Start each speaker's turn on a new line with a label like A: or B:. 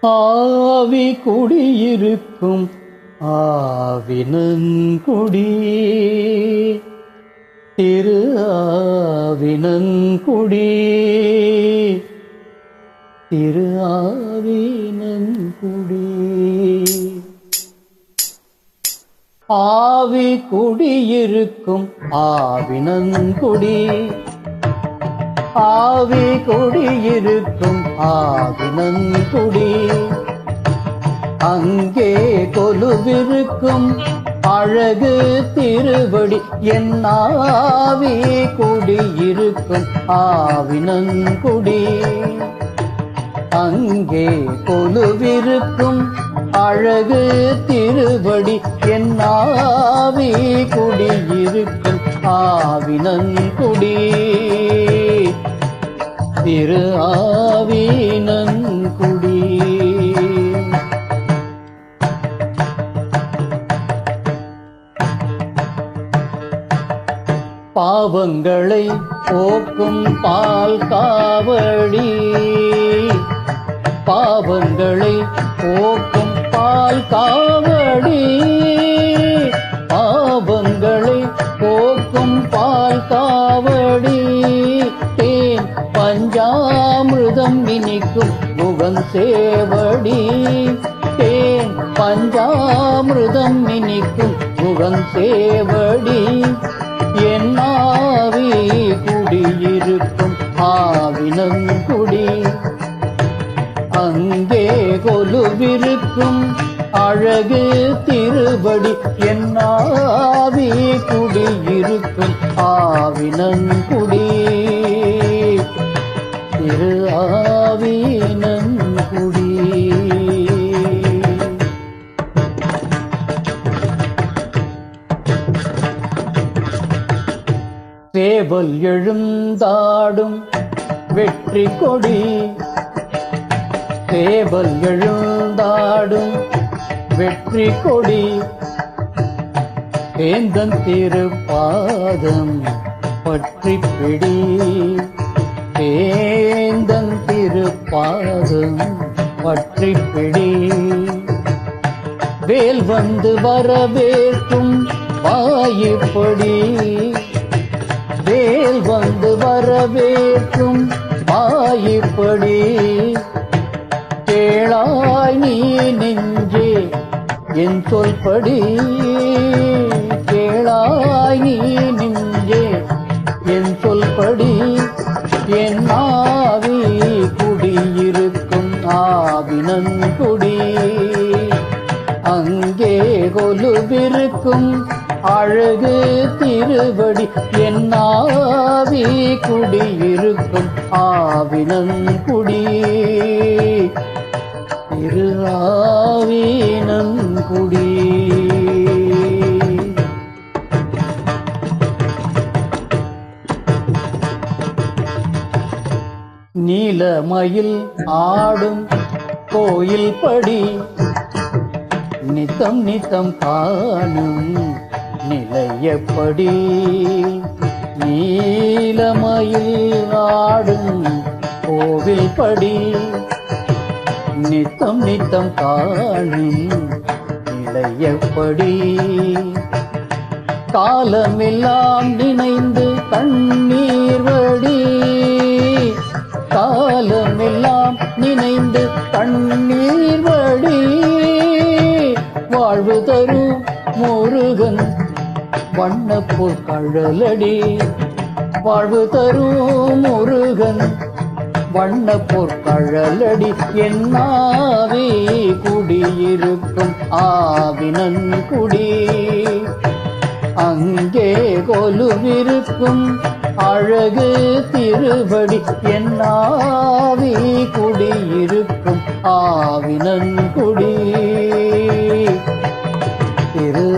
A: ஆவி குடியிருக்கும் ஆவினன்குடி திரு ஆவினன்குடி திரு ஆவினன்குடி. ஆவி குடியிருக்கும் ஆவினன்குடி ஆவி குடியிருக்கும் ஆவினன்குடி. அங்கே கொலுவிருக்கும் அழகு திருவடி என் ஆவி குடியிருக்கும் ஆவினன்குடி. அங்கே கொலுவிருக்கும் அழகு திருவடி என் ஆவி குடியிருக்கும் ஆவினன்குடி திரு ஆவினன்குடி. பாவங்களை போக்கும் பால் காவடி பாவங்களை போக்கும் பால் காவடி பாவங்களை போக்கும் பால் காவடி. தேன் பஞ்சாமிருதம் இனிக்கும் முகன் சேவடி தேன் பஞ்சாமிருதம் இனிக்கும் முகன் சேவடி. என் ஆவி குடியிருக்கும் ஆவினன்குடி. அங்கே கொலுவிருக்கும் அழகு திருவடி என் ஆவி குடியிருக்கும் ஆவினன்குடி திரு ஆவினன்குடி. சேவல் எழுந்தாடும் வெற்றி கொடி சேவல் எழுந்தாடும் வெற்றி கொடி. வேந்தன் திருப்பாதம் பற்றி பிடி வேந்தன் திருப்பாதம் பற்றி பிடி. வேல் வந்து வரவேற்கும் வாயுப்படி வேல் வந்து வரவேற்கும் வாயுப்படி. கேளாய் நீ நெஞ்சே என் சொல்படி கேளாய் நீ நெஞ்சே என் சொல்படி. என் ஆவி குடியிருக்கும் ஆவினன்குடி. அங்கே கொலுவிருக்கும் அழகு திருவடி என் ஆவி குடியிருக்கும் ஆவினன்குடி திரு ஆவினன்குடி. நீலமயில் ஆடும் கோயில் படி நித்தம் நித்தம் காணும் நிலையப்படி. நீலமயில் ஆடும் கோவில் படி நித்தம் நித்தம் காணும் நிலையப்படி. காலமெல்லாம் நினைந்து கண்ணீர் வடி காலமெல்லாம் நினைந்து கண்ணீர் வடி. வாழ்வு தரும் முருகன் வண்ணப்போர் கழலடி வாழ்வு தரும் முருகன் வண்ணப்போர் கழலடி. என் ஆவி குடியிருக்கும் ஆவினன்குடி. அங்கே கொலுவிருக்கும் அழகு திருவடி என் ஆவி குடியிருக்கும் ஆவினன்குடி திரு